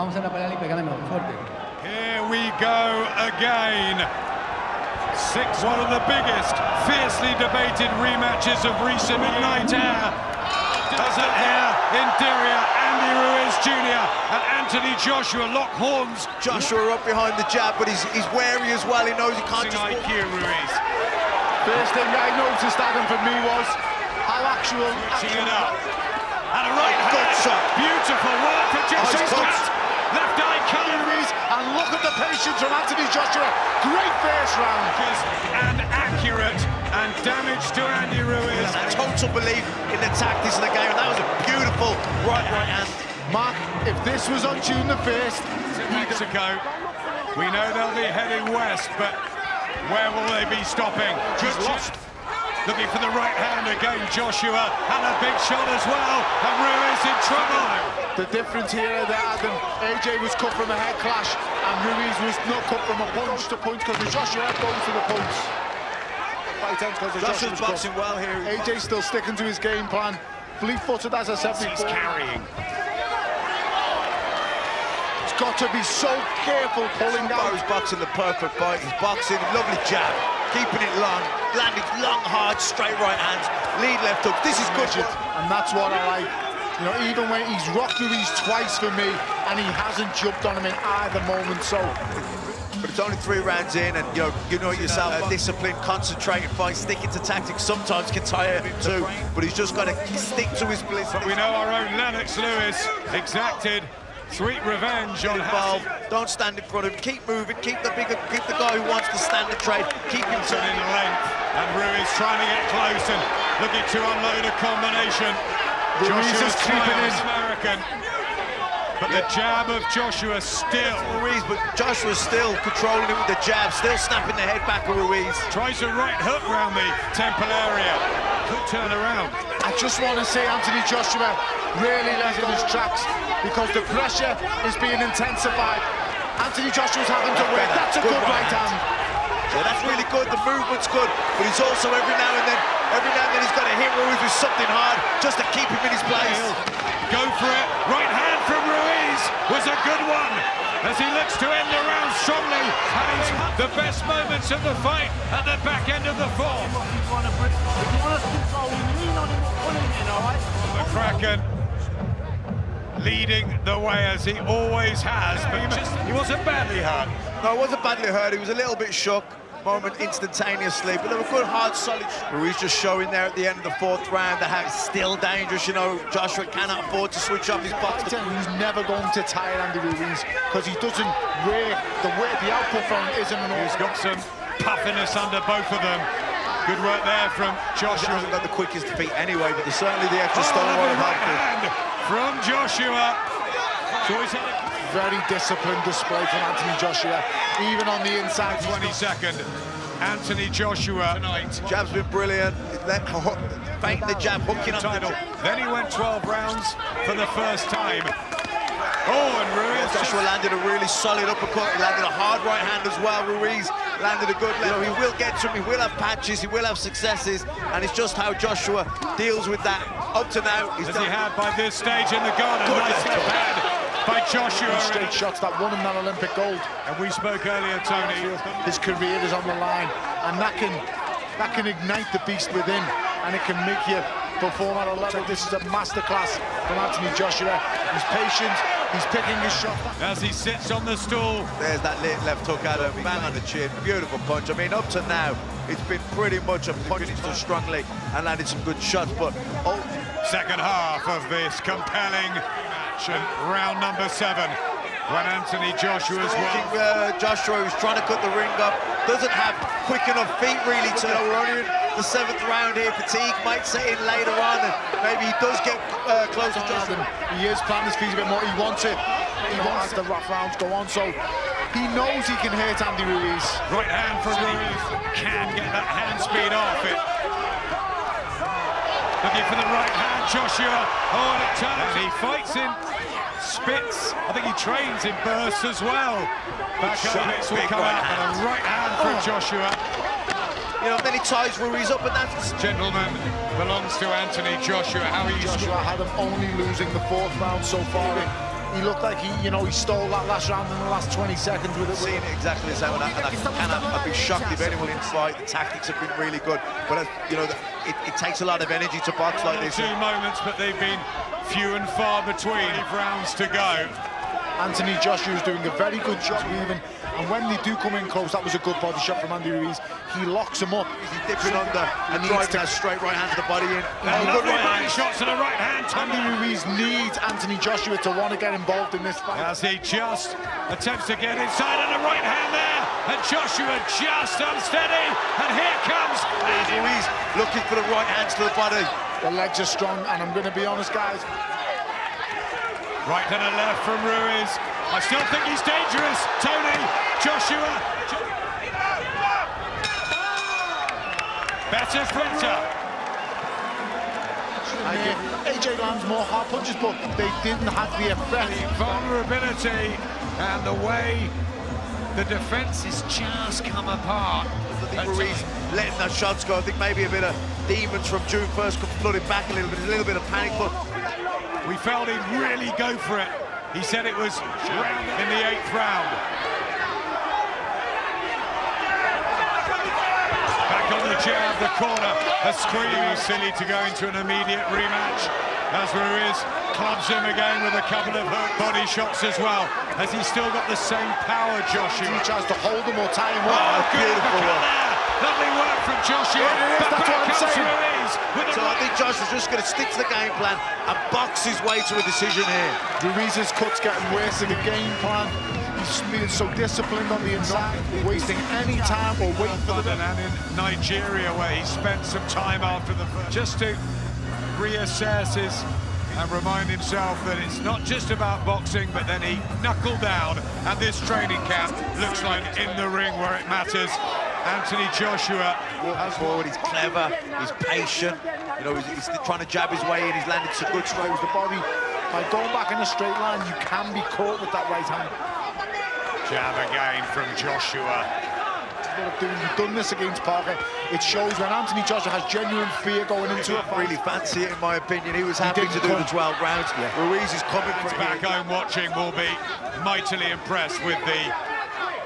vamos a la pelea y pegaremos fuerte. Here we go again. One of the biggest, fiercely debated rematches of recent midnight air. Does it here in Diriyah, Andy Ruiz Jr. and Anthony Joshua lock horns. Joshua up behind the jab, but he's wary as well. He knows he can't just... IQ, Ruiz. First thing I noticed, Adam, for me was how actual... Mixing it up. And a right good hand. shot. Beautiful work for Joshua. Left eye colour. And look at the patience from Anthony Joshua. Great first round. And accurate and damage to Andy Ruiz. Total belief in the tactics of the game, and that was a beautiful right hand. Mark, if this was on June the 1st... Mexico, we know they'll be heading west, but where will they be stopping? Good lost. Looking for the right hand again, Joshua, and a big shot as well, and Ruiz in trouble. The difference here that Adam, AJ was cut from a head clash, and Ruiz was not cut from a punch to punch, because Joshua goes for the punch. Joshua's boxing well here. AJ still sticking to his game plan. Fleet-footed, as I said before. He's carrying. He's got to be so careful pulling down. He's boxing the perfect fight. He's boxing, lovely jab, keeping it long, landing long, hard, straight right hands, lead left hook. This is good. And that's what I like. You know, even when he's rocked Ruiz twice for me, and he hasn't jumped on him in either moment, so... But it's only 3 rounds in, and you know yourself, a disciplined, concentrated fight, sticking to tactics sometimes can tire him too, but he's just got to stick to his bliss. But we know our own Lennox Lewis exacted sweet revenge on involved. Don't stand in front of him, keep moving, keep the guy who wants to stand the trade, keep him turning in length, and Ruiz trying to get close and looking to unload a combination. Ruiz is creeping in. American. But the jab of Joshua still. Ruiz, but Joshua's still controlling it with the jab, still snapping the head back of Ruiz. Tries a right hook round the temple area. Could turn around. I just want to say Anthony Joshua really left in his tracks because the pressure is being intensified. Anthony Joshua's having to work. That's a good right hand. Yeah, that's really good. The movement's good, but he's also every now and then he's got to hit Ruiz with something hard just to keep him in his place. Go for it. Right hand from Ruiz was a good one as he looks to end the round strongly, having the best moments of the fight at the back end of the fourth. The Kraken leading the way as he always has, but he wasn't badly hurt. No, he wasn't badly hurt. He was a little bit shook. Moment instantaneously, but they were good, hard, solid. Ruiz just showing there at the end of the 4th round that it's still dangerous. You know, Joshua cannot afford to switch up his box. He's never going to tire Andy Ruiz because he doesn't work. The output from him isn't enough. He's got some puffiness under both of them. Good work there from Joshua. He hasn't got the quickest feet anyway, but there's certainly the extra stone right hand from Joshua. So he's had a very disciplined display from Anthony Joshua, even on the inside. 22nd, Anthony Joshua tonight. Jab's been brilliant. Feinting the jab, hooking up title. Then he went 12 rounds for the first time. Oh, and Ruiz. Joshua landed a really solid uppercut. He landed a hard right hand as well. Ruiz landed a good left. He will get to him. He will have patches. He will have successes. And it's just how Joshua deals with that. Up to now, he's as he had by this stage in the garden. Nice left hand by Joshua. Straight shots that won him that Olympic gold. And we spoke earlier, Tony. His career is on the line, and that can ignite the beast within, and it can make you perform at a level. This is a masterclass from Anthony Joshua. He's patient. He's picking his shot. As he sits on the stool. There's that left hook at him, bang on the chin, beautiful punch. I mean, up to now, it's been pretty much a punch to strongly and landed some good shots, but... Second half of this compelling match, and round number 7, when Anthony Joshua's won. Joshua, who's trying to cut the ring up, doesn't have quick enough feet really to know. We're only in the 7th round here. Fatigue might set in later on, and maybe he does get close to Joshua. He is planting his feet a bit more. He wants it. He wants the rough rounds go on, so he knows he can hurt Andy Ruiz. Right hand from Ruiz. Can get that hand speed off it. Looking for the right hand, Joshua. Oh, and it turns. He fights in spits. I think he trains in bursts as well. Back up, bits will come out, and a right hand from Joshua. You know, then he ties Ruiz up, and that's... Gentleman belongs to Anthony Joshua. How are you? Joshua had him only losing the 4th round so far. he looked like he stole that last round in the last 20 seconds with it. Seen it exactly the same, and I'd be shocked if anyone in fight. The tactics have been really good, but it takes a lot of energy to box like this. 2 moments, but they've been few and far between. 5 rounds to go. Anthony Joshua is doing a very good job even, and when they do come in close, that was a good body shot from Andy Ruiz. He locks him up. He's dipping under and driving that straight right hand to the body in. Good right hand shot to the right hand. Andy Ruiz needs Anthony Joshua to want to get involved in this fight. As he just attempts to get inside on the right hand there, and Joshua just unsteady, and here comes Andy Ruiz looking for the right hands to the body. The legs are strong, and I'm going to be honest, guys. Right to the left from Ruiz. I still think he's dangerous. Tony, Joshua. Better sprinter. I give AJ lands more hard punches, but they didn't have the effect. The vulnerability and the way the defense has just come apart. I think Ruiz letting that shots go. I think maybe a bit of demons from June 1st come flooding back a little bit of panic, but we felt he'd really go for it. He said it was in the 8th round. Back on the jab, the corner. A scream. Silly to go into an immediate rematch as Ruiz clubs him again with a couple of body shots as well. Has he still got the same power, Joshua? He tries to hold him or tie him up. Oh, beautiful one. Lovely work from Joshua. That's what I'm saying. So I think Joshua's just going to stick to the game plan and box his way to a decision here. Ruiz's cut's getting worse in the game plan. He's being so disciplined on the inside, wasting any time or waiting for the... And in Nigeria, where he spent some time after the first, just to reassess and remind himself that it's not just about boxing, but then he knuckled down, and this training camp looks like in the ring where it matters. Anthony Joshua has forward, he's clever, he's patient, he's trying to jab his way in, he's landed some good strikes. The body, by going back in a straight line, you can be caught with that right hand. Jab again from Joshua. You've done this against Parker. It shows when Anthony Joshua has genuine fear going into it. Really fancy it, in my opinion. He was happy to do the 12 rounds. Yeah. Ruiz is coming for it. Back home watching will be mightily impressed with the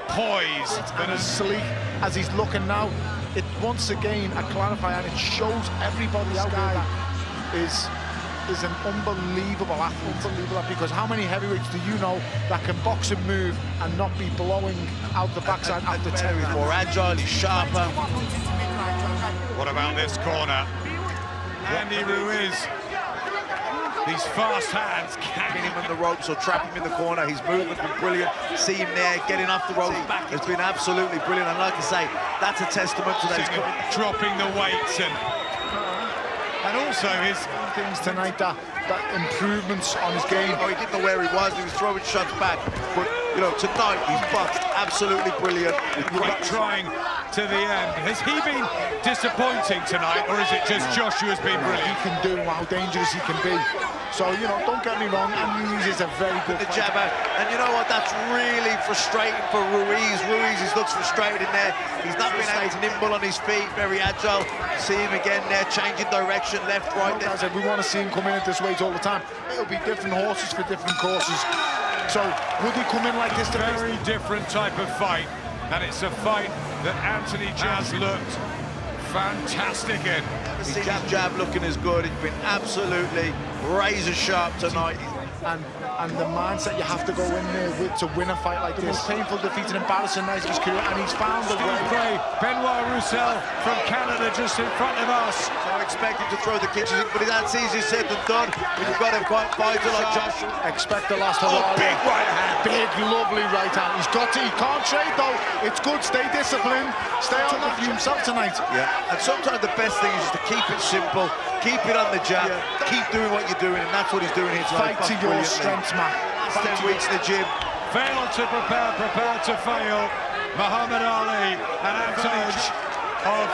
poise. And as sleek as he's looking now, it once again a clarifier, and it shows everybody out there that is an unbelievable athlete, because how many heavyweights do you know that can box and move and not be blowing out the backside after 10 rounds? He's more agile, he's sharper. What about this corner? Andy Ruiz. These fast hands Getting him on the ropes or trap him in the corner. His movement's been brilliant. See him there, getting off the ropes back. It's been absolutely brilliant. And like I say, that's a testament to that. Dropping the weights and also his things tonight, that improvements on his game. He didn't know where he was throwing shots back, but tonight he's boxed absolutely brilliant. Great trying to the end. Has he been disappointing tonight, or is it just Joshua's been brilliant? He can do how dangerous he can be. So, don't get me wrong, Andy Ruiz is a very good the jab out. And you know what, that's really frustrating for Ruiz. Ruiz looks frustrated in there. He's not been as nimble on his feet, very agile. See him again there, changing direction, left, right. As I said, we want to see him come in at this weight all the time. It'll be different horses for different courses. So, would he come in like this? Very different type of fight. And it's a fight that Anthony Jazz looked fantastic in. His jab looking as good. It's been absolutely razor sharp tonight. And the mindset you have to go in there with to win a fight like this. Painful defeat and embarrassing night of his career, and he's found the way. Ruiz USA from Canada just in front of us. So I expect him to throw the kitchen, but that's easier said than done. When you've got a fighter like Joshua. Expect the last of big right hand. Big, lovely right hand. He can't trade though. It's good, stay disciplined. Stay on that for himself tonight. Yeah, and sometimes the best thing is just to keep it simple, keep it on the jab, keep doing what you're doing, and that's what he's doing here tonight. Fight to your strengths, man. 10 weeks in the gym. Fail to prepare to fail. Muhammad Ali and Anthony of...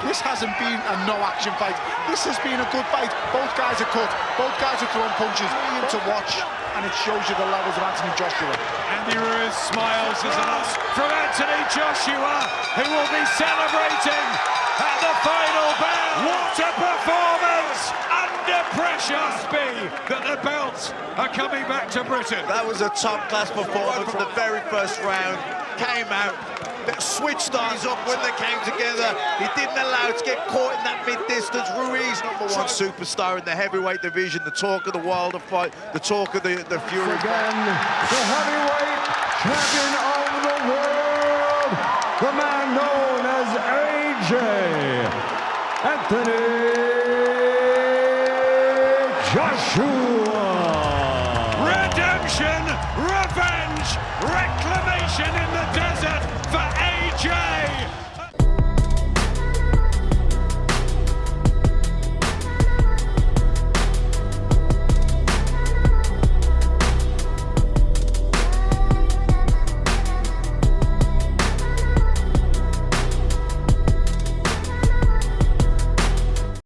This hasn't been a no-action fight. This has been a good fight. Both guys are cut. Both guys are throwing punches. To watch, and it shows you the levels of Anthony Joshua. Andy Ruiz smiles as an us from Anthony Joshua, who will be celebrating at the final bout. What a performance! under pressure. Must be that the belts are coming back to Britain. That was a top-class performance from the very first round. Came out, switched eyes up when they came together. He didn't allow it to get caught in that mid-distance. Ruiz, #1 superstar in the heavyweight division, the talk of the Wilder fight, the talk of the Fury again, the heavyweight champion of the world, the man known as AJ Anthony Joshua. Redemption, revenge, reclamation in the